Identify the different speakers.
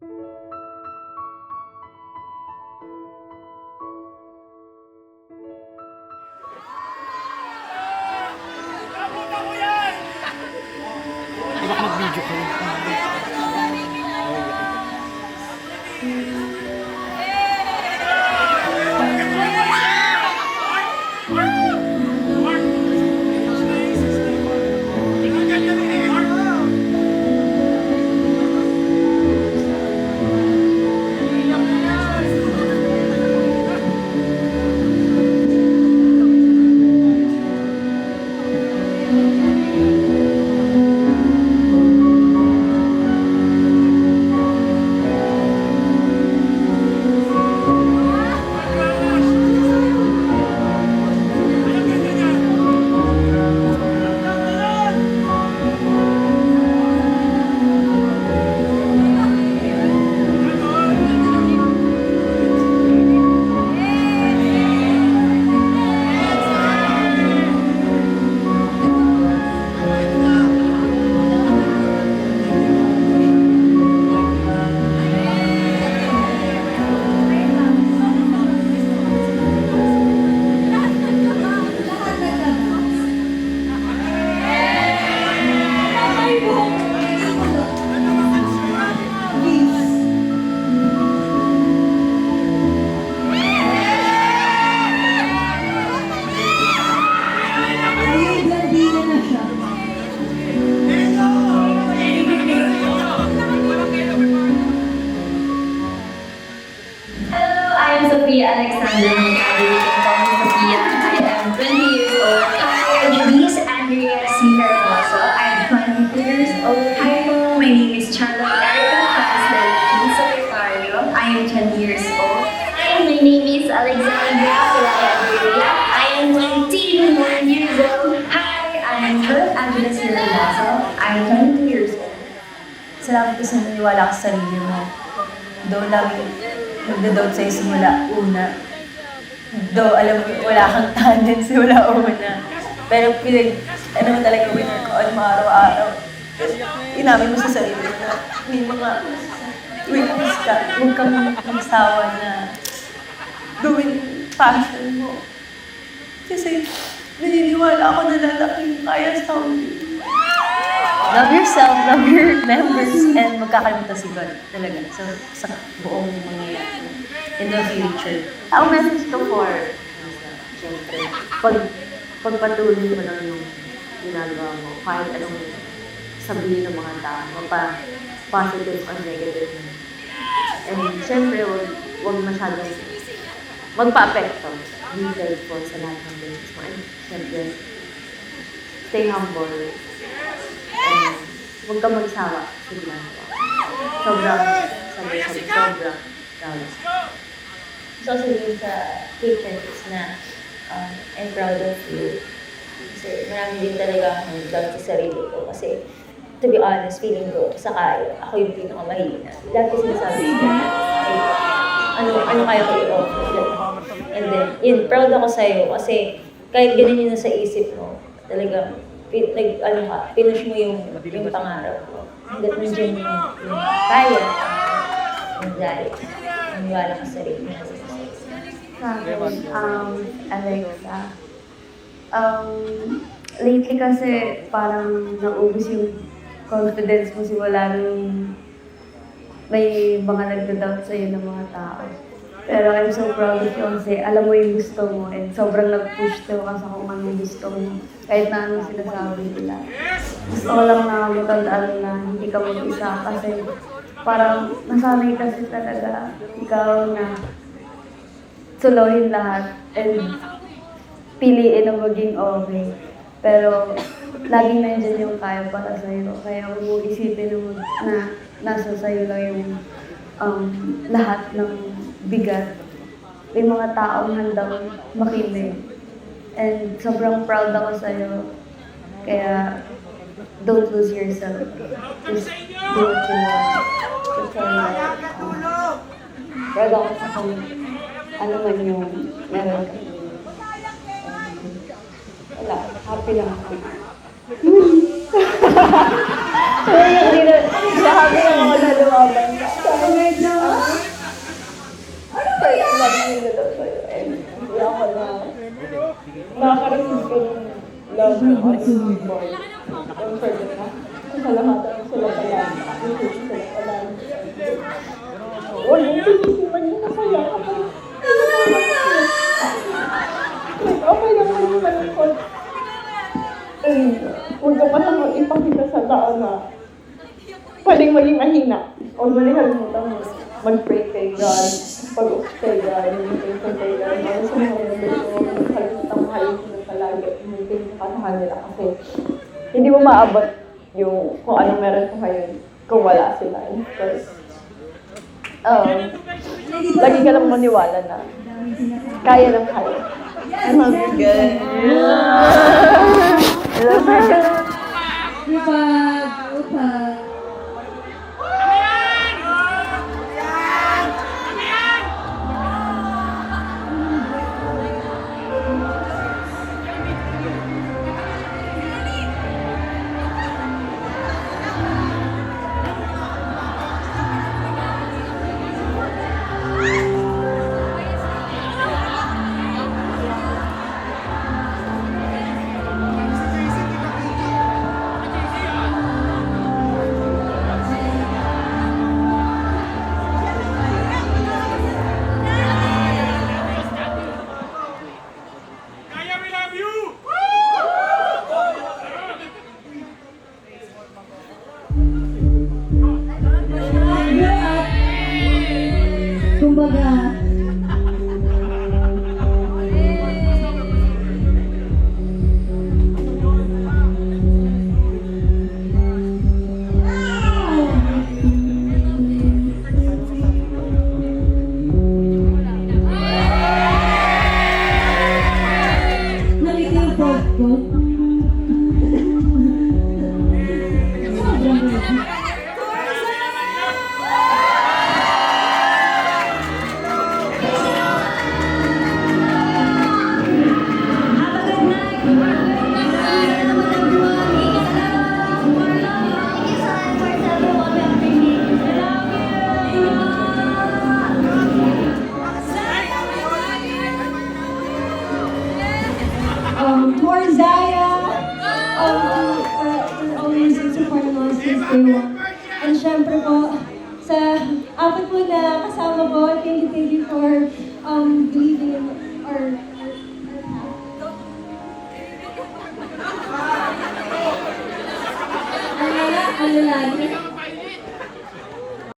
Speaker 1: Baka mag-video ko.
Speaker 2: Sophia Alexander Mercado. You can call me Sophia. I am 20 years old. Hi, Denise Andrea C. Hermoso. I am 22 years old. Hi po, my name is Charlotte Erica Fransley Solitario. I am 20 years old. Hi, my name is Alexandra Filaya. I am 21 years old. Hi, I am Charlotte Angela C. Hermoso. I am 22 years old.
Speaker 3: Salamat po sa naniwala ka sa sarili mo. Though lagi nagda-doubt sa'yo simula una. Though alam mo, wala kang talent simula una. Pero ano mo talaga winner ko mo araw-araw. Inamin mo sa sarili mo na may mga weakness ka. Huwag kang magsawa na gawin passion mo. Kasi naniniwala ako na lalaki kaya sa love yourself, love your members, and magkakalimutan si God talaga sa buong mangyayari in the future.
Speaker 4: Ang message ko for, siyempre, pagpatuloy mo lang yung ginagawa mo, kahit anong sabihin ng mga tao, positive or negative. And siyempre, huwag masyadong magpa-apekto. Be grateful sa lahat ng business mo. And siyempre, stay humble. And huwag kang magsawa sa ginagawa. Sobrang proud.
Speaker 2: So, sabihin sa teachers na I'm proud of you. Kasi marami din talaga akong doubt sa sarili ko. Kasi, to be honest, feeling ko, sakay, ako yung pinakamahina. Dati sinasabi ko, ano kaya ko i-offer? And then, yun, proud ako sa'yo. Kasi, kahit ganun yun sa isip mo, talagang, pinush mo yung pangarap mo. Hanggat nandiyan yung kaya, yung drive, yung wala ka sa sarili mo.
Speaker 4: Alexa, lately kasi parang naubos yung confidence mo simula nung may mga nagda-doubt sa'yo ng mga tao. Pero I'm so proud of you kasi alam mo yung gusto mo and sobrang nag-push to ka sa kung anong gusto mo. Kahit na anong sinasabi nila. Gusto ko lang na matandaan na hindi ka mag-isa kasi parang nasanay kasi talaga ikaw na suluhin lahat and piliin na maging okay. Pero laging nandiyan yung kaya para sa'yo. Kaya huwag mo isipin na nasa sa'yo lang yung lahat ng bigat. May mga taong handang makinig. And sobrang proud ako sa'yo. Kaya, don't lose yourself. Just do what you want. Proud ako sa kung ano man yung meron ka. Wala, happy lang ako. Happy lang ako na lumaban ka.
Speaker 2: us people. Don't forget na. Kasalahatan sila palagi. Sila palagi. Huwag yung tititipan yung masaya kapag okay lang kayo malungkot. Huwag ka patang ipakita sa tao na pwedeng maging mahina. Huwag mo nakalimutan mo. Mag-pray kay God. Pag-ups kay God. Mag-pray kay God. Mga sumunod mo. Magkalimutan mo kayo sila palagi. Mag-pray ka sa kanila kasi hindi mo maabot yung kung anong meron ko ngayon kung wala sila. Because, lagi ka lang maniwala na kaya lang kayo. I love you guys. I love you guys.
Speaker 5: Kumbaga, nakikipag ko. For Zaya, for always supporting us since day one. And syempre po, sa apat po na kasama ko, thank you for believing in our path. Ang lalaki.